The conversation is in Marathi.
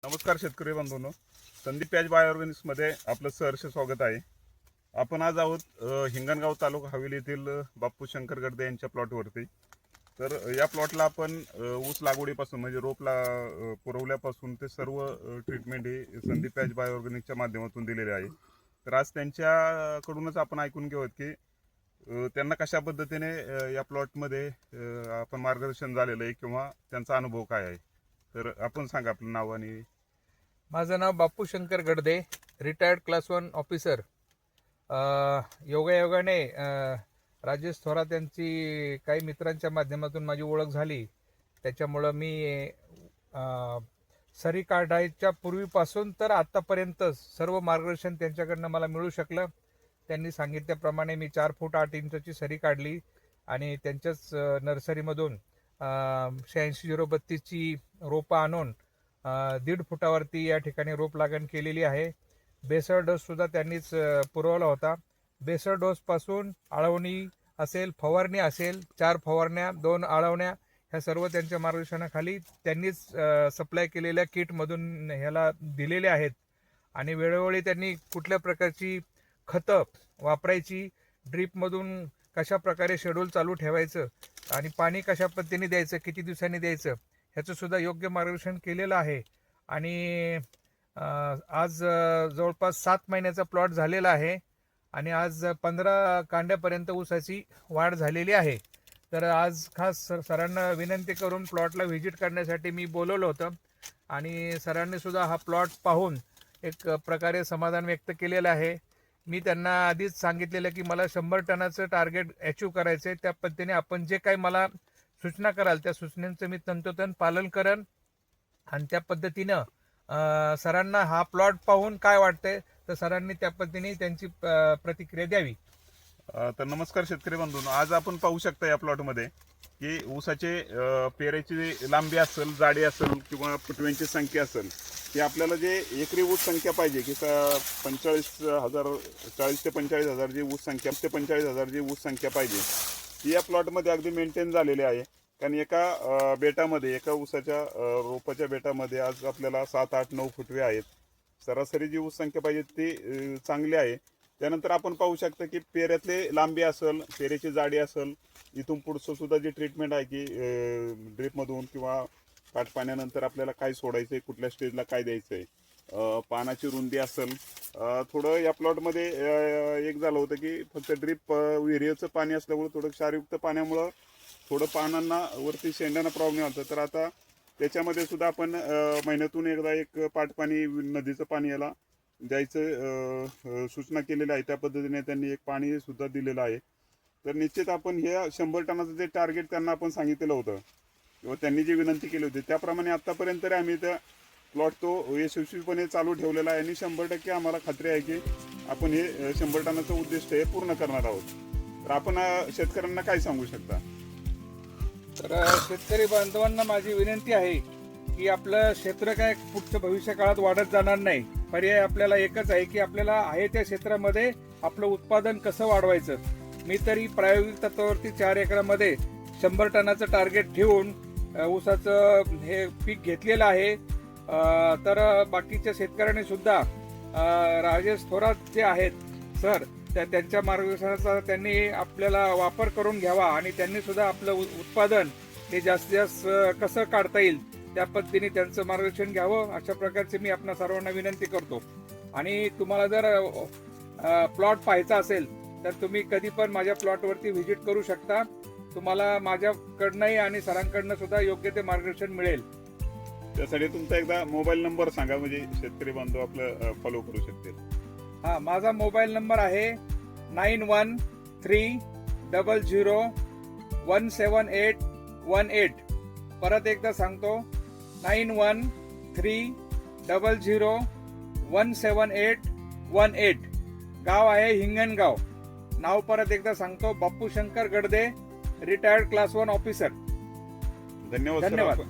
नमस्कार शेतकरी बंधूंनो, संदीप पॅच बायोऑर्गॅनिक्समध्ये आपलं सहर्ष स्वागत आहे. आपण आज आहोत हिंगणगाव तालुका हवेली येथील बाप्पू शंकर गडदे यांच्या प्लॉटवरती. तर या प्लॉटला आपण ऊस लागवडीपासून म्हणजे रोपला पुरवल्यापासून ते सर्व ट्रीटमेंट ही संदीप पॅच बायोऑर्गॅनिक्सच्या माध्यमातून दिलेले आहे. तर आज त्यांच्याकडूनच आपण ऐकून घेऊयात की त्यांना कशा पद्धतीने या प्लॉटमध्ये आपण मार्गदर्शन झालेलं आहे किंवा त्यांचा अनुभव काय आहे. तर आपण सांगा आपलं नाव आणि. माझं नाव बाप्पू Shankar Gadade, retired class 1 officer. योगायोगाने राजेश थोरात यांची काही मित्रांच्या माध्यमातून माझी ओळख झाली. त्याच्यामुळं मी सरी काढायच्या पूर्वीपासून तर आत्तापर्यंत सर्व मार्गदर्शन त्यांच्याकडनं मला मिळू शकलं. त्यांनी सांगितल्याप्रमाणे मी 4 फूट 8 इंचाची सरी काढली आणि त्यांच्याच नर्सरीमधून 86-032ची रोपं आणून 1.5 फुटावरती या ठिकाणी रोप लागण केलेली आहे. बेसळ डोस सुद्धा त्यांनीच पुरवला होता. बेसळ डोसपासून आळवणी असेल, फवारणी असेल, 4 फवारण्या, 2 आळवण्या, ह्या सर्व त्यांच्या मार्गदर्शनाखाली त्यांनीच सप्लाय केलेल्या किटमधून ह्याला दिलेले आहेत. आणि वेळोवेळी त्यांनी कुठल्या प्रकारची खतं वापरायची, ड्रीपमधून कशा प्रकारे शेड्यूल चालू ठेवायचं आणि पाणी कशा पद्धतीने द्यायचं, किती दिवसांनी द्यायचं, ह्याचं सुद्धा योग्य मार्गदर्शन केलेलं आहे. आणि आज जवळपास 7 महिन्याचा प्लॉट झालेला आहे आणि आज 15 कांड्यापर्यंत ऊसाची वाढ झालेली आहे. तर आज खास सरांना विनंती करून प्लॉटला व्हिजिट करण्यासाठी मी बोलवलं होतं आणि सरांनी सुद्धा हा प्लॉट पाहून एक प्रकारे समाधान व्यक्त केलेलं आहे. मी त्यांना आधीच सांगितलेलं की मला 100 टनाचं टार्गेट अचीव करायचं आहे. त्या पद्धतीने आपण जे काही मला सूचना कराल त्या सूचनांचं मी तंतोतंत पालन करेन आणि त्या पद्धतीनं सरांना हा प्लॉट पाहून काय वाटतंय तर सरांनी त्या पद्धतीने त्यांची प्रतिक्रिया द्यावी. तर नमस्कार शेतकरी बंधूंनो, आज आपण पाहू शकता या प्लॉटमध्ये की ऊसाचे पेराची लांबी असेल, जाडी असेल किंवा फुटव्यांची संख्या असेल, की आपल्याला जे एकरी ऊस संख्या पाहिजे की 45,000 40 ते 45,000 जी ऊस संख्या 45,000 जी ऊस संख्या पाहिजे ती या प्लॉटमध्ये अगदी मेंटेन झालेली आहे. कारण एका बेटामध्ये, एका ऊसाच्या रोपाच्या बेटामध्ये आज आपल्याला 7, 8, 9 फुटवे आहेत. सरासरी जी ऊस संख्या पाहिजे ती चांगली आहे. त्यानंतर आपण पाहू शकता की पेऱ्यातले लांबी असेल, पेऱ्याची जाडी असेल, इथून पुढचं सुद्धा जी ट्रीटमेंट आहे की ड्रिपमधून किंवा पाट पाण्यानंतर आपल्याला काय सोडायचं आहे, कुठल्या स्टेजला काय द्यायचं आहे, पानाची रुंदी असेल. थोडं या प्लॉटमध्ये एक झालं होतं की फक्त ड्रिप विहिरीचं पाणी असल्यामुळं थोडं क्षारयुक्त पाण्यामुळं थोडं पानांना वरती शेंड्यांना प्रॉब्लेम होता. तर आता त्याच्यामध्ये सुद्धा आपण महिन्यातून एकदा एक पाटपाणी नदीचं पाणी याला द्यायचं सूचना केलेली आहे. त्या पद्धतीने त्यांनी एक पाणी सुद्धा दिलेलं आहे. तर निश्चित आपण हे 100 टनाचं जे टार्गेट त्यांना आपण सांगितलेलं होतं किंवा त्यांनी जी विनंती केली होती त्याप्रमाणे आत्तापर्यंत तरी आम्ही त्या प्लॉट तो यशस्वीपणे चालू ठेवलेला आहे आणि 100% आम्हाला खात्री आहे की आपण हे 100 टनाचं उद्दिष्ट हे पूर्ण करणार आहोत. तर आपण शेतकऱ्यांना काय सांगू शकता? तर शेतकरी बांधवांना माझी विनंती आहे की आपलं क्षेत्र काय पुढच्या भविष्य काळात वाढत जाणार नाही. पर्याय आपल्याला एकच आहे की आपल्याला आहे त्या क्षेत्रामध्ये आपलं उत्पादन कसं वाढवायचं. मी तरी प्रायोगिक तत्वावरती 4 एकरामध्ये 100 टनाचं टार्गेट ठेवून ऊसाचं हे पीक घेतलेलं आहे. तर बाकीच्या शेतकऱ्यांनी सुद्धा राजेश थोरात जे आहेत सर, त्यांच्या मार्गदर्शनाचा त्यांनी आपल्याला वापर करून घ्यावा आणि त्यांनी सुद्धा आपलं उत्पादन हे जास्तीत जास्त कसं काढता येईल त्या पद्धतीने त्यांचं मार्गदर्शन घ्यावं, अशा प्रकारचे मी आपल्या सर्वांना विनंती करतो. आणि तुम्हाला जर प्लॉट पाहायचा असेल तर तुम्ही कधी पण माझ्या प्लॉटवरती व्हिजिट करू शकता. तुम्हाला माझ्याकडनंही आणि सरांकडनं सुद्धा योग्य ते मार्गदर्शन मिळेल. त्यासाठी तुमचा एकदा मोबाईल नंबर सांगा म्हणजे शेतकरी बांधव आपलं फॉलो करू शकतील. हा, माझा मोबाईल नंबर आहे 9130017818. परत एकदा सांगतो 9130017818. गाव आहे हिंगणगाव. नाव परत एकदा सांगतो, बाप्पू Shankar Gadade, retired class 1 officer. धन्यवाद.